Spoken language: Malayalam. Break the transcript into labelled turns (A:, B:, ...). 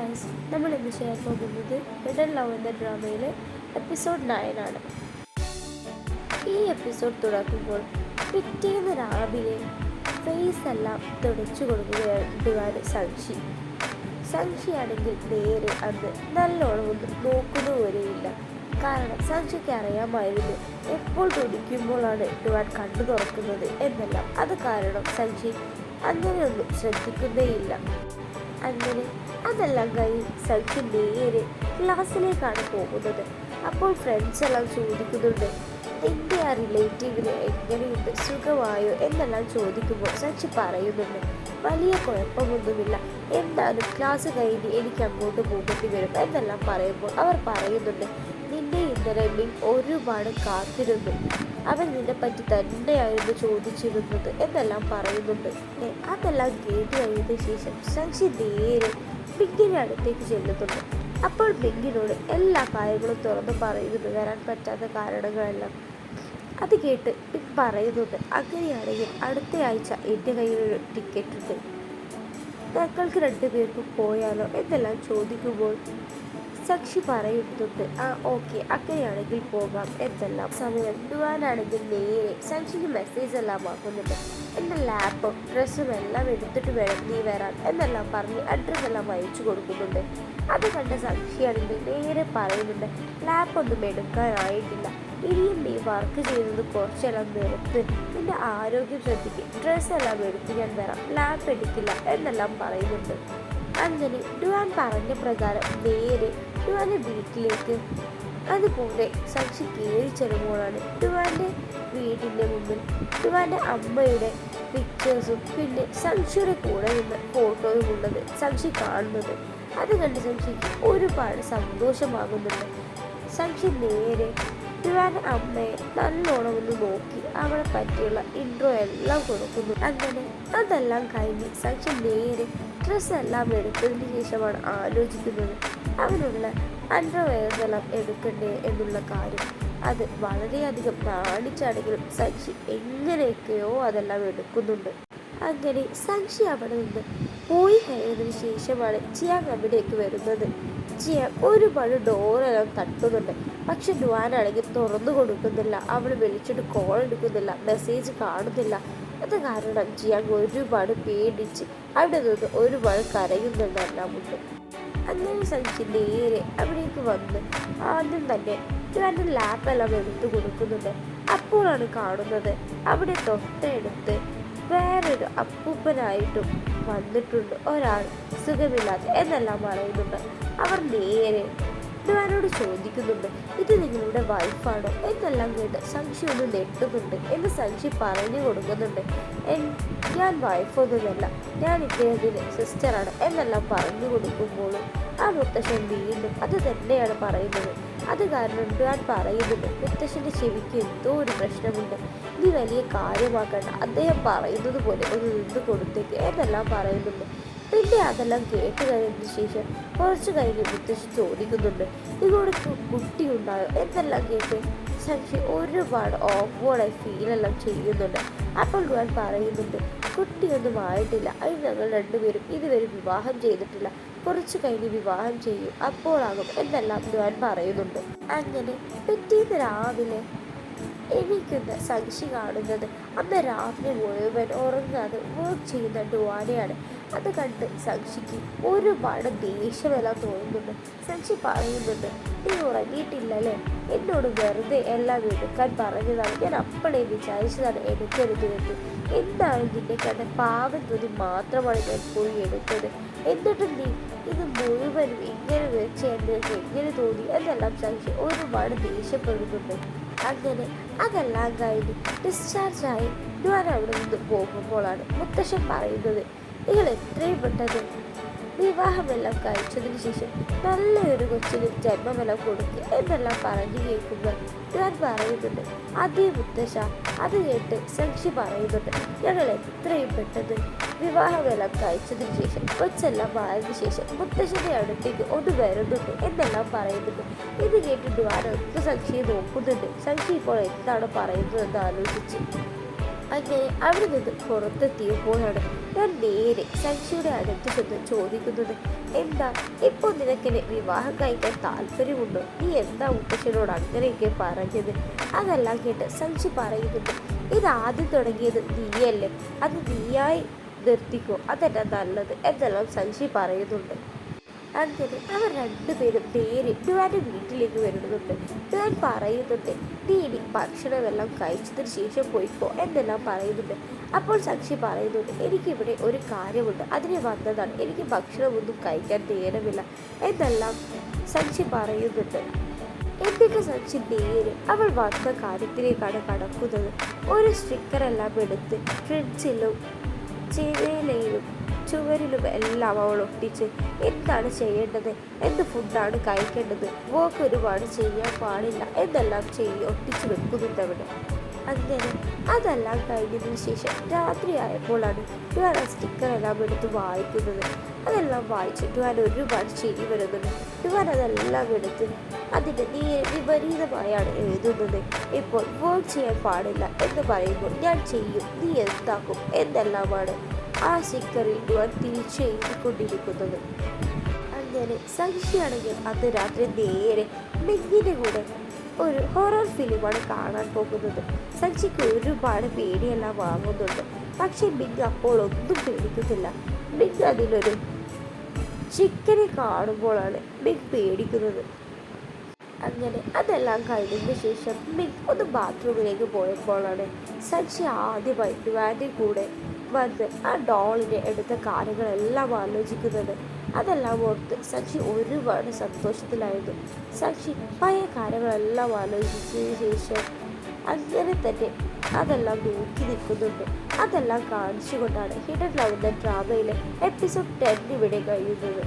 A: ഗൈസ്, നമ്മൾ ഇന്ന് ചെയ്യാൻ പോകുന്നത് ഹിഡൻ ലവ് എന്ന ഡ്രാമയിലെ എപ്പിസോഡ് 9 ആണ്. ഈ എപ്പിസോഡ് തുടങ്ങുമ്പോൾ പിറ്റേന്ന് രാവിലെ ഫേസ് എല്ലാം തുടച്ചു കൊടുക്കുകയാണ് സംശിയാണെങ്കിൽ നേരെ അന്ന് നല്ലോണം ഒന്നും നോക്കുന്നവരെയില്ല. കാരണം സംശയ്ക്ക് അറിയാമായിരുന്നു എപ്പോൾ തുടിക്കുമ്പോഴാണ് ഡുവാൻ കണ്ണു തുറക്കുന്നത് എന്നെല്ലാം. അത് കാരണം സംശി അങ്ങനെയൊന്നും ശ്രദ്ധിക്കുന്നേയില്ല. അങ്ങനെ അതെല്ലാം കഴിഞ്ഞ് സംശി നേരെ ക്ലാസ്സിലേക്കാണ് പോകുന്നത്. അപ്പോൾ ഫ്രണ്ട്സ് എല്ലാം ചോദിക്കുന്നുണ്ട്, നിന്റെ ആ റിലേറ്റീവിന് എങ്ങനെയുണ്ട്, സുഖമായോ എന്നെല്ലാം ചോദിക്കുമ്പോൾ സംശി പറയുന്നുണ്ട്, വലിയ കുഴപ്പമൊന്നുമില്ല, എന്നാലും ക്ലാസ് കഴിഞ്ഞ് എനിക്ക് അങ്ങോട്ട് പോകേണ്ടി വരും എന്നെല്ലാം പറയുമ്പോൾ അവർ പറയുന്നുണ്ട്, നിന്നെ ഇന്നലെ ഒരുപാട് കാത്തിരുന്നു, അവൻ നിന്നെ പറ്റി തന്നെയായിരുന്നു ചോദിച്ചിരുന്നത് എന്നെല്ലാം പറയുന്നുണ്ട്. അതെല്ലാം കേട്ട് കഴിഞ്ഞതിന് ശേഷം സംശി നേരെ ബിങ്കിൻ്റെ അടുത്തേക്ക് ചെല്ലുന്നുണ്ട്. അപ്പോൾ ബിങ്കിനോട് എല്ലാ കാര്യങ്ങളും തുറന്ന് പറയുന്നുണ്ട്, വരാൻ പറ്റാത്ത കാരണങ്ങളെല്ലാം. അത് കേട്ട് ബിങ്ക് പറയുന്നുണ്ട്, അങ്ങനെയാണെങ്കിൽ അടുത്ത ആഴ്ച എൻ്റെ കയ്യിലൊരു ടിക്കറ്റ് ഉണ്ട്, ഞങ്ങൾക്ക് 2 പേർക്കും പോയാലോ എന്നെല്ലാം ചോദിക്കുമ്പോൾ സംശി പറയുന്നുണ്ട്, ഓക്കെ, അങ്ങനെയാണെങ്കിൽ പോകാം എന്നെല്ലാം. സമയം ഡുവാനാണെങ്കിൽ നേരെ സംശിക്ക് മെസ്സേജ് എല്ലാം ആക്കുന്നുണ്ട്, എൻ്റെ ലാപ്പും ഡ്രസ്സും എല്ലാം എടുത്തിട്ട് വേണം നീ വരാൻ എന്നെല്ലാം പറഞ്ഞ് അഡ്രസ്സ് എല്ലാം അയച്ചു കൊടുക്കുന്നുണ്ട്. അത് കണ്ട സംശിയാണെങ്കിൽ നേരെ പറയുന്നുണ്ട്, ലാപ്പൊന്നും എടുക്കാനായിട്ടില്ല, ഇനിയും നീ വർക്ക് ചെയ്യുന്നത് കുറച്ചെല്ലാം നിർത്ത്, നിന്റെ ആരോഗ്യം ശ്രദ്ധിക്കും, ഡ്രസ്സെല്ലാം എടുത്ത് ഞാൻ വരാം, ലാപ്പ് എടുക്കില്ല എന്നെല്ലാം പറയുന്നുണ്ട്. അങ്ങനെ ഡുവാൻ പറഞ്ഞ പ്രകാരം നേരെ ഡുവാൻ്റെ വീട്ടിലേക്ക് അതുപോലെ സംശി കയറി ചെല്ലുമ്പോഴാണ് ഡുവാൻ്റെ വീടിൻ്റെ മുമ്പിൽ ഡുവാൻ്റെ അമ്മയുടെ പിക്ചേഴ്സും പിന്നെ സംശിയുടെ കൂടെ നിന്ന് ഫോട്ടോയും ഉള്ളത് സംശി കാണുന്നത്. അത് കണ്ട് സംശിക്ക് ഒരുപാട് സന്തോഷമാകുന്നുണ്ട്. സംശി നേരെ ഡുവാൻ്റെ അമ്മയെ നല്ലോണം ഒന്ന് നോക്കി അവളെ പറ്റിയുള്ള ഇൻട്രോ എല്ലാം കൊടുക്കുന്നു. അങ്ങനെ അതെല്ലാം കഴിഞ്ഞ് സംശി നേരെ ഡ്രസ്സെല്ലാം എടുത്തതിന് ശേഷമാണ് ആലോചിക്കുന്നത് അവനുള്ള അണ്ടർവെയർസ് എല്ലാം എടുക്കണ്ടേ എന്നുള്ള കാര്യം. അത് വളരെയധികം നാണിച്ചാണെങ്കിലും സംശി എങ്ങനെയൊക്കെയോ അതെല്ലാം എടുക്കുന്നുണ്ട്. അങ്ങനെ സംശി അവിടെ നിന്ന് പോയി കഴിഞ്ഞതിന് ശേഷമാണ് ചിയാങ് അവിടേക്ക് വരുന്നത്. ചിയാങ് ഒരുപാട് ഡോറെല്ലാം തട്ടുന്നുണ്ട്, പക്ഷെ ഡുവാനാണെങ്കിൽ തുറന്നു കൊടുക്കുന്നില്ല, അവൾ വിളിച്ചിട്ട് കോൾ എടുക്കുന്നില്ല, മെസ്സേജ് കാണുന്നില്ല. അത് കാരണം ചിയാങ് ഒരുപാട് പേടിച്ച് അവിടെ നിന്ന് ഒരുപാട് കരയുന്നുണ്ടെല്ലാം ഉണ്ട്. അങ്ങനെ സംശി നേരെ അവിടേക്ക് വന്ന് ആദ്യം തന്നെ ഡുവാൻ്റെ ലാപ്പെല്ലാം എടുത്തു കൊടുക്കുന്നുണ്ട്. അപ്പോഴാണ് കാണുന്നത് അവിടെ തൊട്ടടുത്ത് വേറൊരു അപ്പൂപ്പനായിട്ടും വന്നിട്ടുണ്ട് ഒരാൾ, സുഖമില്ലാതെ എന്നെല്ലാം പറയുന്നുണ്ട്. അവർ നേരെ ഡുവാനോട് ചോദിക്കുന്നുണ്ട്, ഇത് നിങ്ങളുടെ വൈഫാണോ എന്നെല്ലാം കേട്ട് സംശി ഒന്ന് നെട്ടുന്നുണ്ട് എന്ന് സംശി പറഞ്ഞു കൊടുക്കുന്നുണ്ട്. ഞാൻ വൈഫൊന്നുമല്ല, ഞാൻ ഇദ്ദേഹത്തിൻ്റെ സിസ്റ്ററാണ് എന്നെല്ലാം പറഞ്ഞു കൊടുക്കുമ്പോഴും ആ മുത്തശ്ശൻ വീണ്ടും അത് തന്നെയാണ് പറയുന്നത്. അത് കാരണം ഡുവാൻ പറയുന്നുണ്ട്, മുത്തശ്ശൻ്റെ ചെവിക്ക് എന്തോ ഒരു പ്രശ്നമുണ്ട്, നീ വലിയ കാര്യമാക്കണ്ട, അദ്ദേഹം പറയുന്നത് പോലെ ഒന്ന് നിന്ന് കൊടുത്തേക്ക് എന്നെല്ലാം പറയുന്നുണ്ട്. പിന്നെ അതെല്ലാം കേട്ട് കഴിഞ്ഞതിന് ശേഷം കുറച്ച് കഴിഞ്ഞ് മുത്തശ്ശി ചോദിക്കുന്നുണ്ട്, നിങ്ങളുടെ കുട്ടിയുണ്ടായോ എന്നെല്ലാം കേട്ട് സംശി ഒരുപാട് ഓക്വേർഡായി ഫീലെല്ലാം ചെയ്യുന്നുണ്ട്. അപ്പോൾ ഡുവാൻ പറയുന്നുണ്ട്, കുട്ടിയൊന്നും ആയിട്ടില്ല, അത് ഞങ്ങൾ 2 പേരും ഇതുവരെ വിവാഹം ചെയ്തിട്ടില്ല, കുറച്ച് കഴിഞ്ഞ് വിവാഹം ചെയ്യും, അപ്പോഴാകും എന്നെല്ലാം ഡുവാൻ പറയുന്നുണ്ട്. അങ്ങനെ പിറ്റേന്ന് രാവിലെ എനിക്കുന്ന സംശി കാണുന്നത് അന്ന് രാത്രി മുഴുവൻ ഉറങ്ങാതെ വർക്ക് ചെയ്യുന്ന ഡുവാനെയാണ്. അത് കണ്ട് സംശിക്ക് ഒരുപാട് ദേഷ്യമെല്ലാം തോന്നുന്നുണ്ട്. സംശി പറയുന്നുണ്ട്, നീ ഉറങ്ങിയിട്ടില്ലല്ലേ, എന്നോട് വെറുതെ എല്ലാം എടുക്കാൻ പറഞ്ഞതാണ്, ഞാൻ അപ്പോഴേ വിചാരിച്ചതാണ് എടുക്കരുത് എന്ന്, എന്താണ് നിന്നെ കണ്ട പാവം തോന്നി മാത്രമാണ് ഞാൻ പോയി എടുത്തത്, എന്നിട്ടും നീ ഇത് മുഴുവനും ഇങ്ങനെ വെച്ച് എനിക്ക് എങ്ങനെ തോന്നി എന്നെല്ലാം സംശി ഒരുപാട് ദേഷ്യപ്പെടുന്നുണ്ട്. അങ്ങനെ അതെല്ലാം കഴിഞ്ഞ് ഡിസ്ചാർജായി ഡുവാൻ അവിടെ നിന്ന് പോകുമ്പോഴാണ് മുത്തശ്ശൻ പറയുന്നത്, നിങ്ങൾ എത്രയും പെട്ടെന്ന് വിവാഹമെല്ലാം കഴിച്ചതിന് ശേഷം നല്ലൊരു കൊച്ചിന് ജന്മമെല്ലാം കൊടുക്കുക എന്നെല്ലാം പറഞ്ഞു കേൾക്കുമ്പോൾ ഡുവാൻ പറയുന്നുണ്ട്, അതേ മുത്തശ്ശ. അത് കേട്ട് സംശി പറയുന്നുണ്ട്, ഞങ്ങൾ എത്രയും പെട്ടെന്ന് വിവാഹമെല്ലാം കഴിച്ചതിന് ശേഷം കൊച്ചെല്ലാം ആയതിനു ശേഷം മുത്തശ്ശൻ്റെ അടുത്തേക്ക് ഒന്ന് വരുന്നുണ്ട് എന്നെല്ലാം പറയുന്നുണ്ട്. ഇത് കേട്ട് ഡുവാൻ ഒന്ന് സംശിയെ നോക്കുന്നുണ്ട്, സംശി ഇപ്പോൾ എന്താണ് പറയുന്നതെന്ന് ആലോചിച്ച്. അങ്ങനെ അവിടെ നിന്ന് പുറത്തെത്തിയപ്പോഴാണ് ഞാൻ നേരെ സച്ചിയുടെ അടുത്ത് ചെന്ന് ചോദിക്കുന്നത്, എന്താ ഇപ്പോൾ നിനക്കെന്നെ വിവാഹം കഴിക്കാൻ താല്പര്യമുണ്ടോ? നീ എന്താ മുത്തശ്ശനോട് അങ്ങനെയൊക്കെ പറഞ്ഞത്? അതെല്ലാം കേട്ട് സച്ചി പറയുന്നുണ്ട്, ഇതാദ്യം തുടങ്ങിയത് നീയല്ലേ, അത് നീയായി നിർത്തിക്കോ, അതെന്നാ നല്ലത് എന്നെല്ലാം സച്ചി പറയുന്നുണ്ട്. അങ്ങനെ അവർ രണ്ടുപേരും നേരെ ഡുവാൻ്റെ വീട്ടിലേക്ക് വരുന്നുണ്ട്. ഡുവാൻ പറയുന്നുണ്ട്, നീ ഇനി ഭക്ഷണമെല്ലാം കഴിച്ചതിന് ശേഷം പോയിക്കോ എന്നെല്ലാം പറയുന്നുണ്ട്. അപ്പോൾ സാക്ഷി പറയുന്നുണ്ട്, എനിക്കിവിടെ ഒരു കാര്യമുണ്ട്, അതിന് വന്നതാണ്, എനിക്ക് ഭക്ഷണമൊന്നും കഴിക്കാൻ നേരമില്ല എന്നെല്ലാം സാക്ഷി പറയുന്നുണ്ട്. എന്നിട്ട് സച്ചി നേരെ അവൾ വന്ന കാര്യത്തിലേക്കാണ് കടക്കുന്നത്. ഒരു സ്റ്റിക്കറെല്ലാം എടുത്ത് ഫ്രിഡ്ജിലും ചിരയിലും ചുവരിലും എല്ലാം അവൾ ഒട്ടിച്ച് എന്താണ് ചെയ്യേണ്ടത്, എന്ത് ഫുഡാണ് കഴിക്കേണ്ടത്, വർക്ക് ഒരുപാട് ചെയ്യാൻ പാടില്ല എന്നെല്ലാം ഒട്ടിച്ച് വെക്കുന്നുണ്ട് അവിടെ. അങ്ങനെ അതെല്ലാം കഴിഞ്ഞതിന് ശേഷം രാത്രിയായപ്പോഴാണ് ഡുവാൻ ആ സ്റ്റിക്കറെല്ലാം എടുത്ത് വായിക്കുന്നത്. അതെല്ലാം വായിച്ച് ഡുവാൻ ഒരുപാട് ചിരി വരുന്നുണ്ട്. ഡുവാൻ അതെല്ലാം എടുത്ത് അതിൻ്റെ വിപരീതമായാണ് എഴുതുന്നത്. ഇപ്പോൾ വർക്ക് ചെയ്യാൻ പാടില്ല എന്ന് പറയുമ്പോൾ ഞാൻ ചെയ്യും, നീ എന്താക്കും എന്നെല്ലാമാണ് ആ സ്റ്റിക്കറിൽ ഡുവാൻ തിരിച്ചു എഴുതിക്കൊണ്ടിരിക്കുന്നത്. അങ്ങനെ സച്ചിയാണെങ്കിൽ അന്ന് രാത്രി നേരെ മിങ്ങിൻ്റെ കൂടെ ഒരു ഹൊറർ ഫിലിമാണ് കാണാൻ പോകുന്നത്. സച്ചിക്ക് ഒരുപാട് പേടിയെല്ലാം വാങ്ങുന്നുണ്ട്. പക്ഷെ മിങ് അപ്പോൾ ഒന്നും പേടിക്കുന്നില്ല. മിങ് അതിലൊരു ചിക്കനെ കാണുമ്പോഴാണ് മിങ് പേടിക്കുന്നത്. അങ്ങനെ അതെല്ലാം കഴിഞ്ഞതിന് ശേഷം മിങ് ഒന്ന് ബാത്റൂമിലേക്ക് പോയപ്പോഴാണ് സച്ചി ആദ്യമായി ഡുവാൻ്റെ കൂടെ വന്ന് ആ ഡോളിനെ എടുത്ത കാര്യങ്ങളെല്ലാം ആലോചിക്കുന്നത്. അതെല്ലാം ഓർത്ത് സച്ചി ഒരുപാട് സന്തോഷത്തിലായിരുന്നു. സച്ചി പഴയ കാര്യങ്ങളെല്ലാം ആലോചിച്ചതിന് ശേഷം അങ്ങനെ തന്നെ അതെല്ലാം നോക്കി നിൽക്കുന്നുണ്ട്. അതെല്ലാം കാണിച്ചുകൊണ്ടാണ് ഹിഡൻ ലവ് ദ ഡ്രാമയിലെ എപ്പിസോഡ് 10 ഇവിടെ കഴിയുന്നത്.